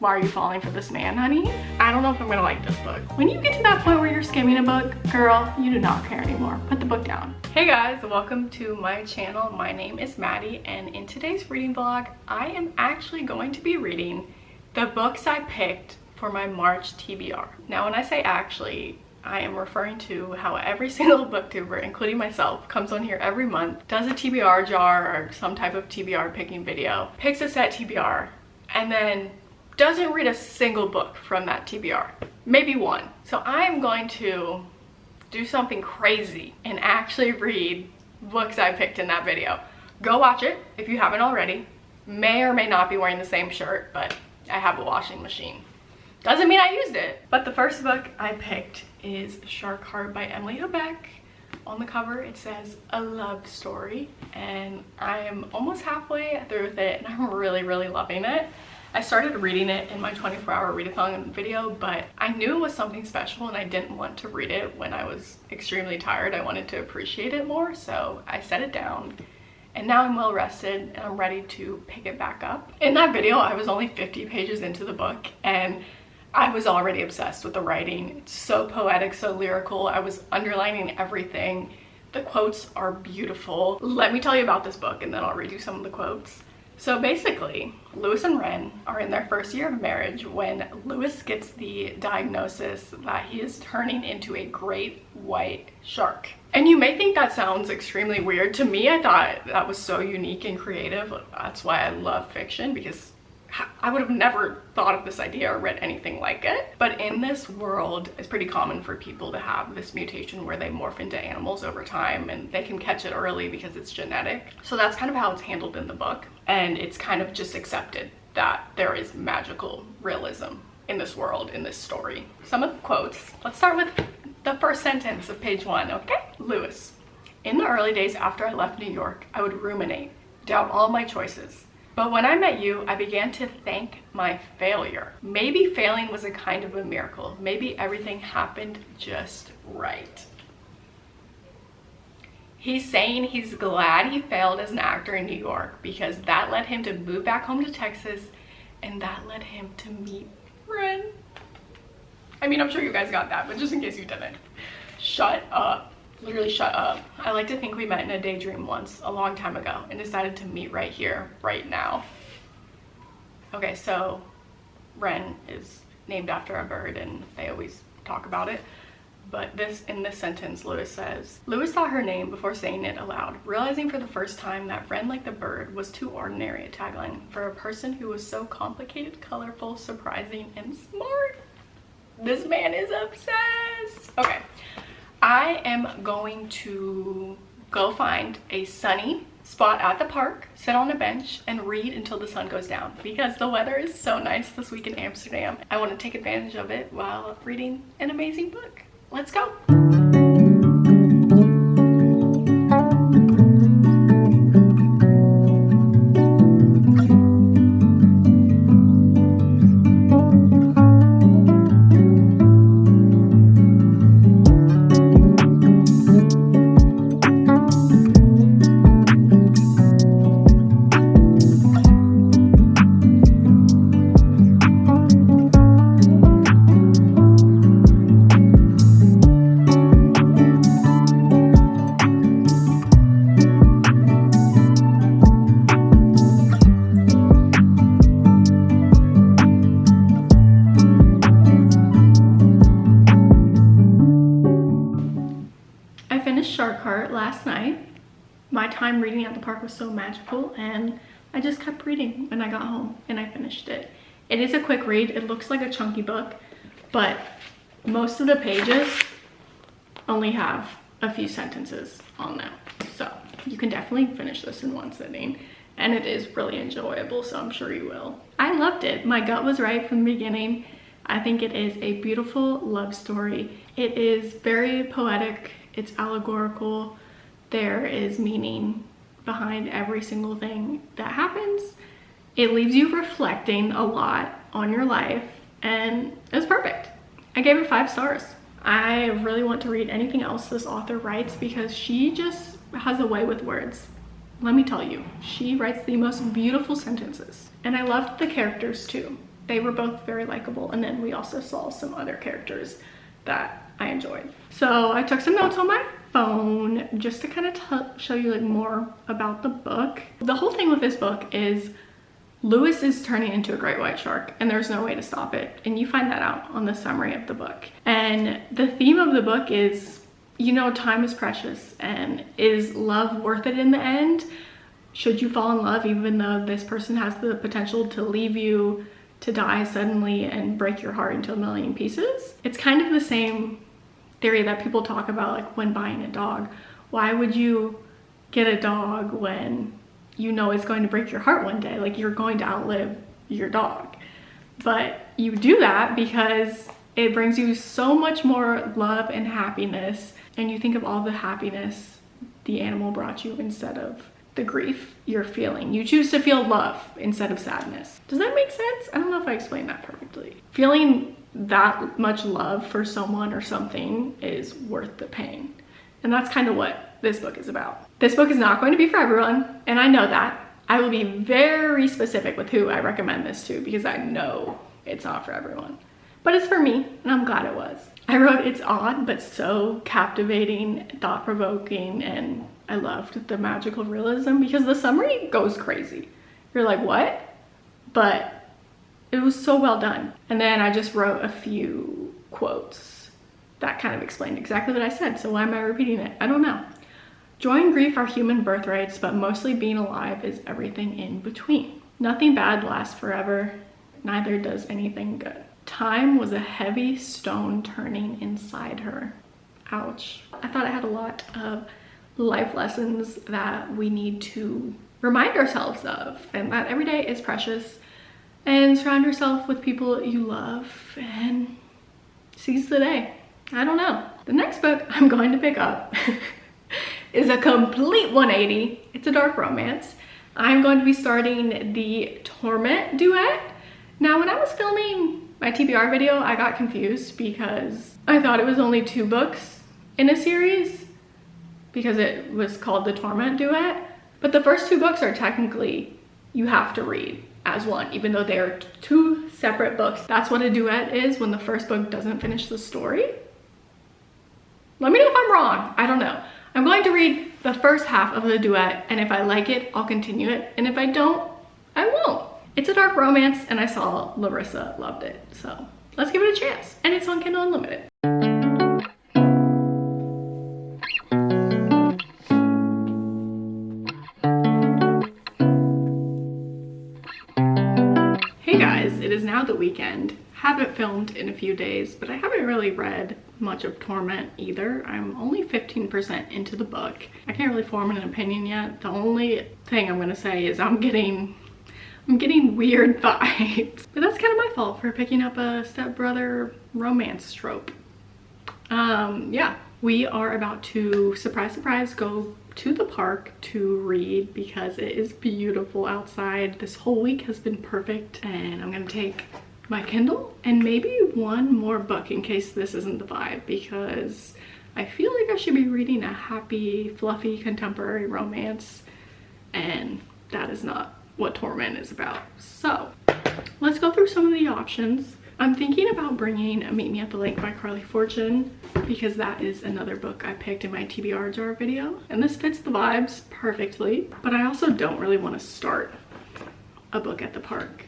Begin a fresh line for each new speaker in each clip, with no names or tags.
Why are you falling for this man, honey? I don't know if I'm gonna like this book. When you get to that point where you're skimming a book, girl, you do not care anymore. Put the book down. Hey guys, welcome to my channel. My name is Maddie, and in today's reading vlog, I am actually going to be reading the books I picked for my March TBR. Now, when I say actually, I am referring to how every single booktuber, including myself, comes on here every month, does a TBR jar or some type of TBR picking video, picks a set TBR, and then doesn't read a single book from that TBR. Maybe one. So I am going to do something crazy and actually read books I picked in that video. Go watch it if you haven't already. May or may not be wearing the same shirt, but I have a washing machine. Doesn't mean I used it. But the first book I picked is Shark Heart by Emily Hobeck. On the cover it says a love story, and I am almost halfway through with it and I'm really loving it. I started reading it in my 24-hour readathon video, but I knew it was something special and I didn't want to read it when I was extremely tired. I wanted to appreciate it more, so I set it down. And now I'm well rested and I'm ready to pick it back up. In that video, I was only 50 pages into the book and I was already obsessed with the writing. It's so poetic, so lyrical. I was underlining everything. The quotes are beautiful. Let me tell you about this book and then I'll read you some of the quotes. So basically, Lewis and Wren are in their first year of marriage when Lewis gets the diagnosis that he is turning into a great white shark. And you may think that sounds extremely weird. To me, I thought that was so unique and creative. That's why I love fiction, because I would have never thought of this idea or read anything like it. But in this world, it's pretty common for people to have this mutation where they morph into animals over time, and they can catch it early because it's genetic. So that's kind of how it's handled in the book. And it's kind of just accepted that there is magical realism in this world, in this story. Some of the quotes. Let's start with the first sentence of page 1, okay? Lewis. In the early days after I left New York, I would ruminate, doubt all my choices. But when I met you, I began to thank my failure. Maybe failing was a kind of a miracle. Maybe everything happened just right. He's saying he's glad he failed as an actor in New York because that led him to move back home to Texas, and that led him to meet Wren. I mean, I'm sure you guys got that, but just in case you didn't. Shut up. Literally shut up. I like to think we met in a daydream once, a long time ago, and decided to meet right here, right now. Okay, so Wren is named after a bird and they always talk about it. But in this sentence, Lewis says, Lewis saw her name before saying it aloud, realizing for the first time that Wren like the bird was too ordinary a tagline for a person who was so complicated, colorful, surprising, and smart. This man is obsessed. Okay. I am going to go find a sunny spot at the park, sit on a bench, and read until the sun goes down because the weather is so nice this week in Amsterdam. I want to take advantage of it while reading an amazing book. Let's go. Shark Heart last night. My time reading at the park was so magical and I just kept reading when I got home and I finished it. It is a quick read. It looks like a chunky book, but most of the pages only have a few sentences on them. So you can definitely finish this in one sitting and it is really enjoyable, so I'm sure you will. I loved it. My gut was right from the beginning. I think it is a beautiful love story. It is very poetic. It's allegorical. There is meaning behind every single thing that happens. It leaves you reflecting a lot on your life and it's perfect. I gave it 5 stars. I really want to read anything else this author writes because she just has a way with words. Let me tell you, she writes the most beautiful sentences. And I loved the characters too. they were both very likable. And then we also saw some other characters that I enjoyed. So I took some notes on my phone just to kind of show you like more about the book. The whole thing with this book is Lewis is turning into a great white shark and there's no way to stop it. And you find that out on the summary of the book. And the theme of the book is, you know, time is precious, and is love worth it in the end? Should you fall in love even though this person has the potential to leave you, to die suddenly and break your heart into a million pieces? It's kind of the same theory that people talk about like when buying a dog. Why would you get a dog when you know it's going to break your heart one day? Like, you're going to outlive your dog. But you do that because it brings you so much more love and happiness, and you think of all the happiness the animal brought you instead of the grief you're feeling. You choose to feel love instead of sadness. Does that make sense? I don't know if I explained that perfectly. Feeling that much love for someone or something is worth the pain. And that's kind of what this book is about. This book is not going to be for everyone, and I know that. I will be very specific with who I recommend this to because I know it's not for everyone. But it's for me, and I'm glad it was. I wrote, it's odd, but so captivating, thought-provoking, and I loved the magical realism because the summary goes crazy. You're like, what? But it was so well done. And then I just wrote a few quotes that kind of explained exactly what I said. So why am I repeating it? I don't know. Joy and grief are human birthrights, but mostly being alive is everything in between. Nothing bad lasts forever, neither does anything good. Time was a heavy stone turning inside her. Ouch. I thought I had a lot of life lessons that we need to remind ourselves of, and that every day is precious, and surround yourself with people you love and seize the day. I don't know. The next book I'm going to pick up is a complete 180. It's a dark romance. I'm going to be starting the Torment duet. Now, when I was filming my TBR video, I got confused because I thought it was only 2 books in a series because it was called the Torment duet. But the first 2 books are technically, you have to read as one, even though they are 2 separate books. That's what a duet is when the first book doesn't finish the story. Let me know if I'm wrong. I don't know. I'm going to read the first half of the duet, and if I like it, I'll continue it. And if I don't, I won't. It's a dark romance, and I saw Larissa loved it. So let's give it a chance. And it's on Kindle Unlimited. Hey guys, it is now the weekend. Haven't filmed in a few days, but I haven't really read much of Torment either. I'm only 15% into the book. I can't really form an opinion yet. The only thing I'm gonna say is I'm getting weird vibes. But that's kind of my fault for picking up a stepbrother romance trope. Yeah, we are about to, surprise, surprise, go to the park to read because it is beautiful outside. This whole week has been perfect, and I'm gonna take my Kindle and maybe one more book in case this isn't the vibe, because I feel like I should be reading a happy, fluffy, contemporary romance, and that is not what Torment is about. So let's go through some of the options. I'm thinking about bringing Meet Me at the Lake by Carly Fortune because that is another book I picked in my TBR jar video, and this fits the vibes perfectly. But I also don't really want to start a book at the park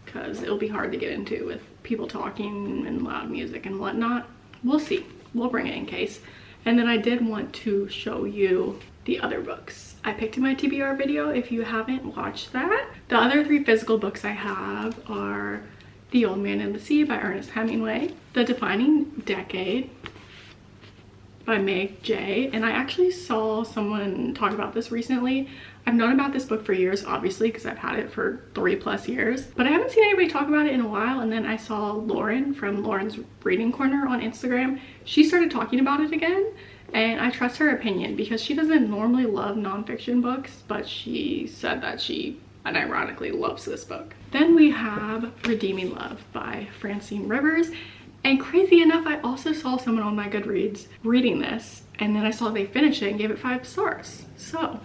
because it'll be hard to get into with people talking and loud music and whatnot. We'll see. We'll bring it in case. And then I did want to show you the other books I picked in my TBR video if you haven't watched that. The other 3 physical books I have are The Old Man and the Sea by Ernest Hemingway, The Defining Decade by Meg J. And I actually saw someone talk about this recently. I've known about this book for years, obviously, because I've had it for 3+ years, but I haven't seen anybody talk about it in a while. And then I saw Lauren from Lauren's Reading Corner on Instagram. She started talking about it again, and I trust her opinion because she doesn't normally love nonfiction books, but she said that she unironically loves this book. Then we have Redeeming Love by Francine Rivers. And crazy enough, I also saw someone on my Goodreads reading this, and then I saw they finished it and gave it 5 stars. So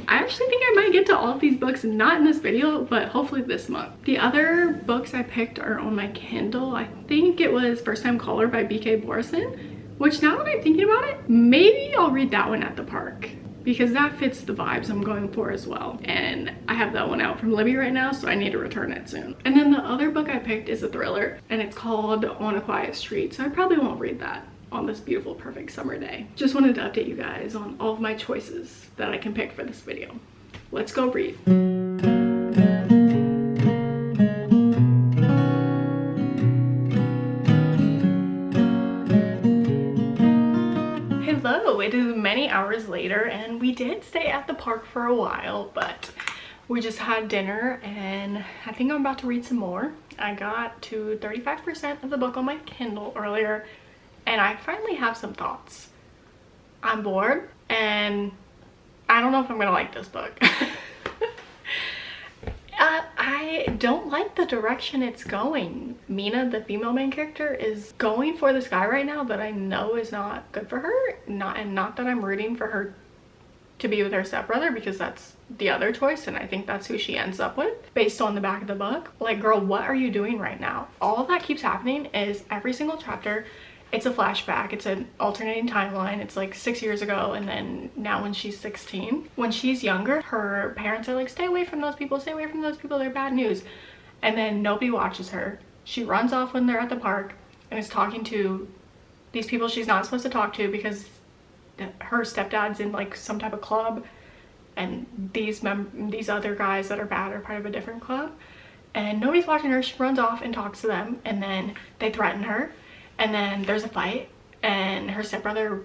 I actually think I might get to all of these books, not in this video, but hopefully this month. The other books I picked are on my Kindle. I think it was First Time Caller by B.K. Borison, which now that I'm thinking about it, maybe I'll read that one at the park because that fits the vibes I'm going for as well. And I have that one out from Libby right now, so I need to return it soon. And then the other book I picked is a thriller, and it's called On a Quiet Street, so I probably won't read that on this beautiful, perfect summer day. Just wanted to update you guys on all of my choices that I can pick for this video. Let's go read. Hello, it is many hours later and we did stay at the park for a while, but we just had dinner and I think I'm about to read some more. I got to 35% of the book on my Kindle earlier and I finally have some thoughts. I'm bored and I don't know if I'm gonna like this book. I don't like the direction it's going. Mina, the female main character, is going for this guy right now that I know is not good for her. Not that I'm rooting for her to be with her stepbrother, because that's the other choice and I think that's who she ends up with based on the back of the book. Like, girl, what are you doing right now? All that keeps happening is every single chapter it's a flashback, it's an alternating timeline. It's like 6 years ago and then now when she's 16. When she's younger, her parents are like, stay away from those people, they're bad news. And then nobody watches her. She runs off when they're at the park and is talking to these people she's not supposed to talk to because her stepdad's in like some type of club and these other guys that are bad are part of a different club. And nobody's watching her. She runs off and talks to them and then they threaten her. And then there's a fight and her stepbrother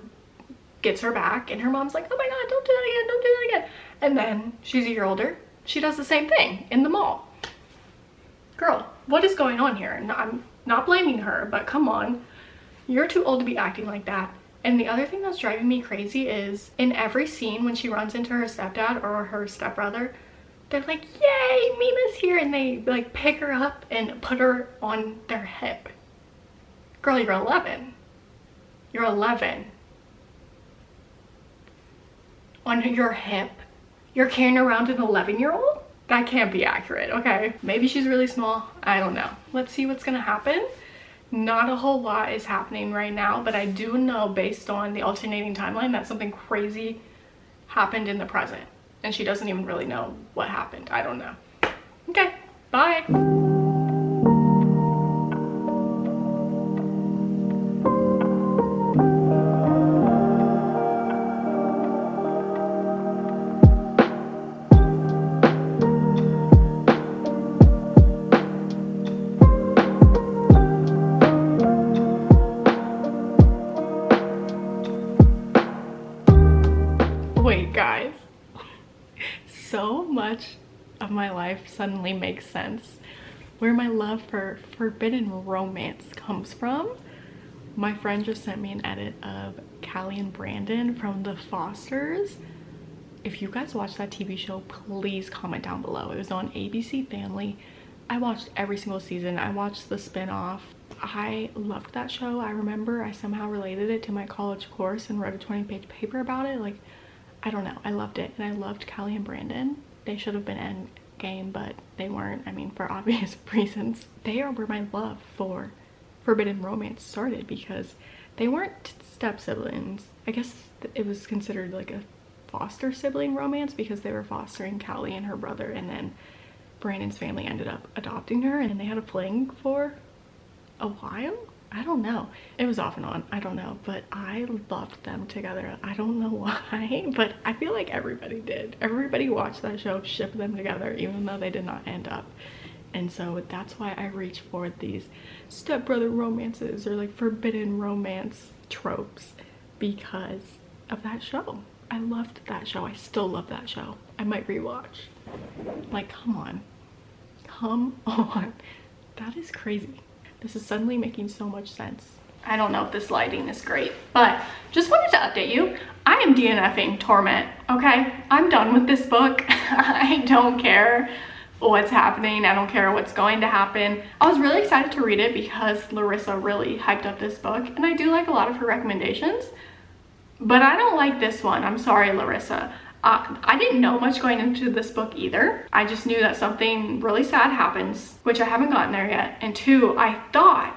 gets her back and her mom's like, oh my god, don't do that again, don't do that again. And then she's a year older, she does the same thing in the mall. Girl, what is going on here? And I'm not blaming her, but come on, you're too old to be acting like that. And the other thing that's driving me crazy is in every scene when she runs into her stepdad or her stepbrother, they're like, yay, Mina's here, and they like pick her up and put her on their hip. Girl, you're 11. You're 11. On your hip? You're carrying around an 11-year-old? That can't be accurate, okay? Maybe she's really small. I don't know. Let's see what's gonna happen. Not a whole lot is happening right now, but I do know based on the alternating timeline that something crazy happened in the present. And she doesn't even really know what happened. I don't know. Okay, bye. Wait, guys, so much of my life suddenly makes sense. Where my love for forbidden romance comes from. My friend just sent me an edit of Callie and Brandon from The Fosters. If you guys watch that TV show, please comment down below. It was on ABC Family. I watched every single season. I watched the spin-off. I loved that show. I remember I somehow related it to my college course and wrote a 20-page paper about it. Like, I don't know, I loved it. And I loved Callie and Brandon. They should have been end game, but they weren't. I mean, for obvious reasons. They are where my love for forbidden romance started because they weren't step siblings. I guess it was considered like a foster sibling romance because they were fostering Callie and her brother, and then Brandon's family ended up adopting her and they had a fling for a while. I don't know. It was off and on. I don't know. But I loved them together. I don't know why, but I feel like everybody did. Everybody watched that show, shipped them together, even though they did not end up. And so that's why I reach for these stepbrother romances or like forbidden romance tropes because of that show. I loved that show. I still love that show. I might rewatch. Like, come on. Come on. That is crazy. This is suddenly making so much sense. I don't know if this lighting is great, but just wanted to update you. I am DNFing Torment, okay? I'm done with this book. I don't care what's happening. I don't care what's going to happen. I was really excited to read it because Larissa really hyped up this book, and I do like a lot of her recommendations, but I don't like this one. I'm sorry, Larissa. I didn't know much going into this book either. I just knew that something really sad happens, which I haven't gotten there yet. And two, I thought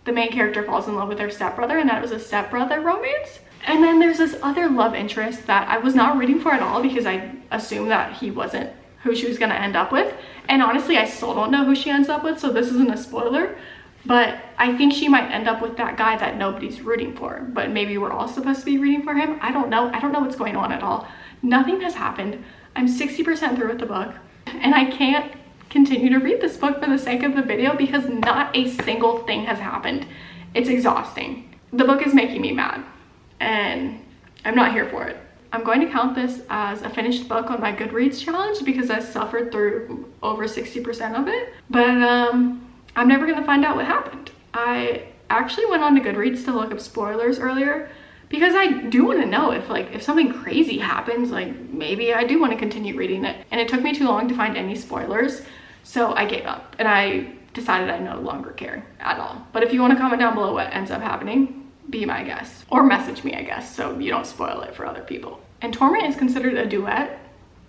the main character falls in love with her stepbrother and that it was a stepbrother romance. And then there's this other love interest that I was not reading for at all because I assumed that he wasn't who she was going to end up with. And honestly, I still don't know who she ends up with, so this isn't a spoiler. But I think she might end up with that guy that nobody's rooting for. But maybe we're all supposed to be rooting for him. I don't know. I don't know what's going on at all. Nothing has happened. I'm 60% through with the book. And I can't continue to read this book for the sake of the video because not a single thing has happened. It's exhausting. The book is making me mad. And I'm not here for it. I'm going to count this as a finished book on my Goodreads challenge because I suffered through over 60% of it. But I'm never going to find out what happened. I actually went on to Goodreads to look up spoilers earlier because I do want to know if something crazy happens, like maybe I do want to continue reading it. And it took me too long to find any spoilers, so I gave up and I decided I no longer care at all. But if you want to comment down below what ends up happening, be my guest, or message me, I guess, so you don't spoil it for other people. And Torment is considered a duet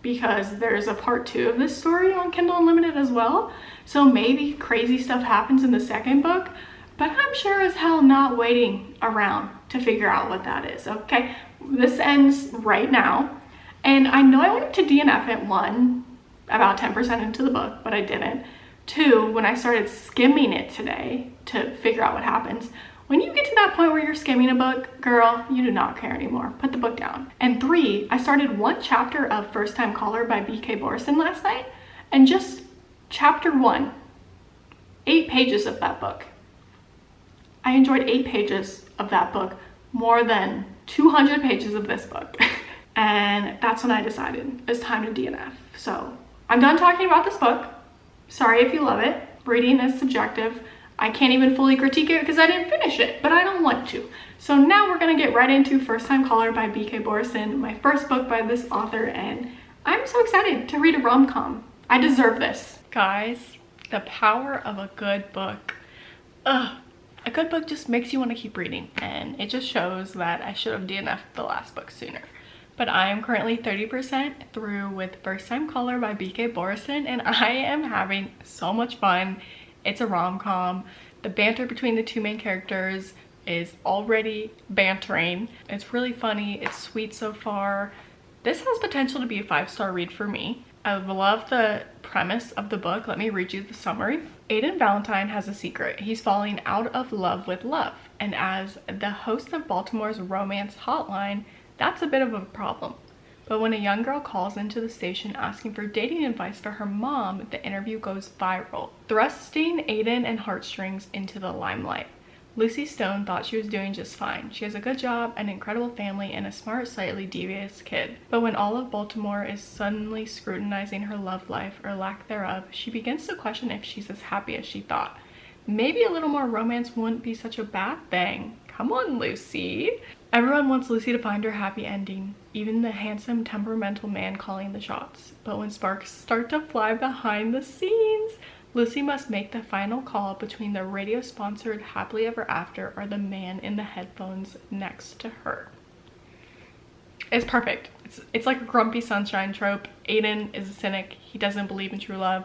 because there's a part 2 of this story on Kindle Unlimited as well. So maybe crazy stuff happens in the second book, but I'm sure as hell not waiting around to figure out what that is. Okay, this ends right now. And I know I wanted to DNF it, 1, about 10% into the book, but I didn't. 2, when I started skimming it today to figure out what happens, when you get to that point where you're skimming a book, girl, you do not care anymore. Put the book down. And 3, I started 1 chapter of First Time Caller by B.K. Borison last night, and just chapter 1, 8 pages of that book. I enjoyed 8 pages of that book more than 200 pages of this book. And that's when I decided it's time to DNF. So I'm done talking about this book. Sorry if you love it. Reading is subjective. I can't even fully critique it because I didn't finish it, but I don't want to. So now we're gonna get right into First Time Caller by B.K. Borison, my first book by this author, and I'm so excited to read a rom-com. I deserve this. Guys, the power of a good book. Ugh. A good book just makes you want to keep reading, and it just shows that I should have DNF'd the last book sooner. But I am currently 30% through with First Time Caller by B.K. Borison, and I am having so much fun. It's a rom-com. The banter between the 2 main characters is already bantering. It's really funny. It's sweet so far. This has potential to be a 5-star read for me. I love the premise of the book. Let me read you the summary. Aiden Valentine has a secret. He's falling out of love with love. And as the host of Baltimore's romance hotline, that's a bit of a problem. But when a young girl calls into the station asking for dating advice for her mom, the interview goes viral, thrusting Aiden and heartstrings into the limelight. Lucy Stone thought she was doing just fine. She has a good job, an incredible family, and a smart, slightly devious kid. But when all of Baltimore is suddenly scrutinizing her love life, or lack thereof, she begins to question if she's as happy as she thought. Maybe a little more romance wouldn't be such a bad thing. Come on, Lucy. Everyone wants Lucy to find her happy ending, even the handsome, temperamental man calling the shots. But when sparks start to fly behind the scenes, Lucy must make the final call between the radio-sponsored Happily Ever After or the man in the headphones next to her. It's perfect. It's like a grumpy sunshine trope. Aiden is a cynic. He doesn't believe in true love.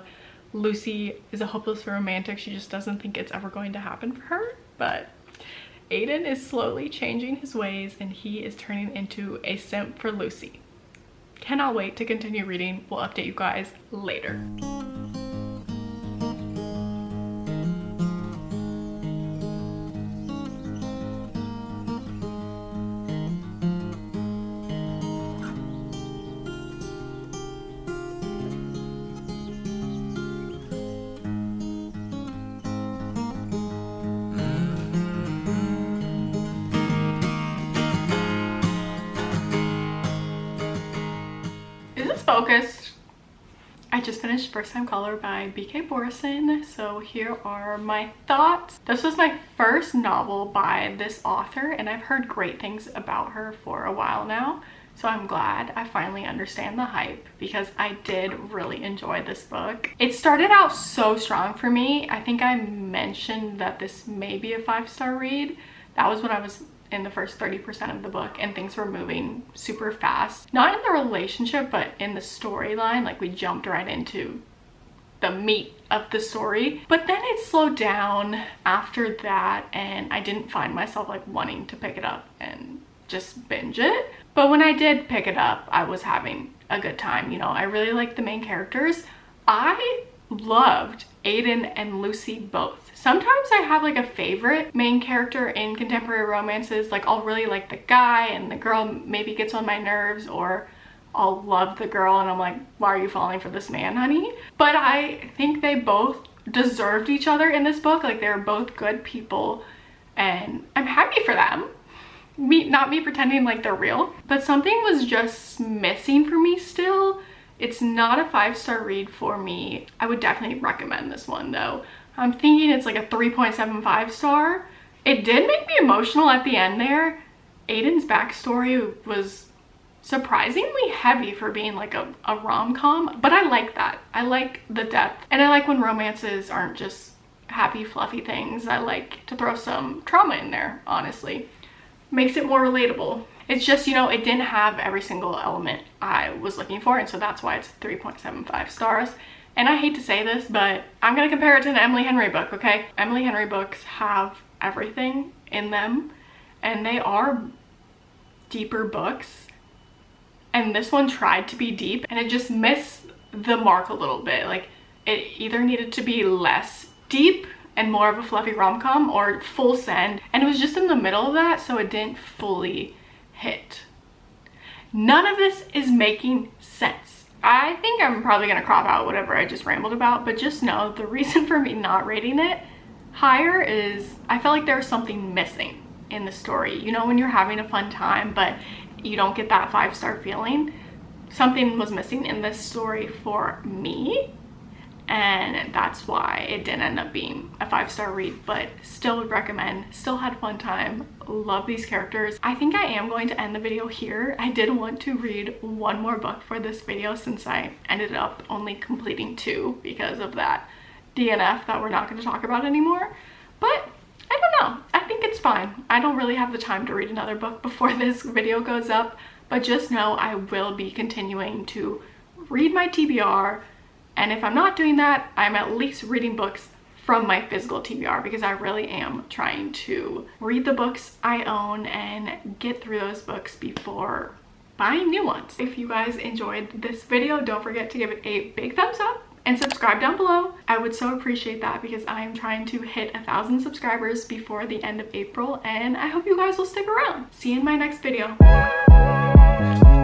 Lucy is a hopeless romantic. She just doesn't think it's ever going to happen for her. But Aiden is slowly changing his ways and he is turning into a simp for Lucy. Cannot wait to continue reading. We'll update you guys later. Focused. I just finished First Time Caller by B.K. Borison, so here are my thoughts. This was my first novel by this author, and I've heard great things about her for a while now, so I'm glad I finally understand the hype because I did really enjoy this book. It started out so strong for me. I think I mentioned that this may be a 5-star read. That was when I was in the first 30% of the book, and things were moving super fast. Not in the relationship, but in the storyline. Like, we jumped right into the meat of the story. But then it slowed down after that, and I didn't find myself like wanting to pick it up and just binge it. But when I did pick it up, I was having a good time. You know, I really liked the main characters. I loved Aiden and Lucy both. Sometimes I have like a favorite main character in contemporary romances. Like, I'll really like the guy and the girl maybe gets on my nerves, or I'll love the girl and I'm like, why are you falling for this man, honey? But I think they both deserved each other in this book. Like, they're both good people and I'm happy for them. Not me pretending like they're real, but something was just missing for me still. It's not a 5-star read for me. I would definitely recommend this one though. I'm thinking it's like a 3.75 star. It did make me emotional at the end there. Aiden's backstory was surprisingly heavy for being like a rom-com, but I like that. I like the depth, and I like when romances aren't just happy fluffy things. I like to throw some trauma in there, honestly. Makes it more relatable. It's just, you know, it didn't have every single element I was looking for, and so that's why it's 3.75 stars. And I hate to say this, but I'm gonna compare it to an Emily Henry book, okay? Emily Henry books have everything in them, and they are deeper books. And this one tried to be deep, and it just missed the mark a little bit. Like, it either needed to be less deep and more of a fluffy rom-com, or full send, and it was just in the middle of that, so it didn't fully hit. None of this is making sense. I think I'm probably gonna crop out whatever I just rambled about, but just know the reason for me not rating it higher is I felt like there was something missing in the story. You know, when you're having a fun time but you don't get that 5-star feeling, something was missing in this story for me, and that's why it didn't end up being a 5-star read. But still would recommend, still had a fun time, love these characters. I think I am going to end the video here. I did want to read one more book for this video since I ended up only completing 2 because of that DNF that we're not going to talk about anymore. But I don't know, I think it's fine. I don't really have the time to read another book before this video goes up, but just know I will be continuing to read my TBR. And if I'm not doing that, I'm at least reading books from my physical TBR, because I really am trying to read the books I own and get through those books before buying new ones. If you guys enjoyed this video, don't forget to give it a big thumbs up and subscribe down below. I would so appreciate that, because I'm trying to hit 1,000 subscribers before the end of April, and I hope you guys will stick around. See you in my next video.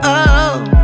Oh.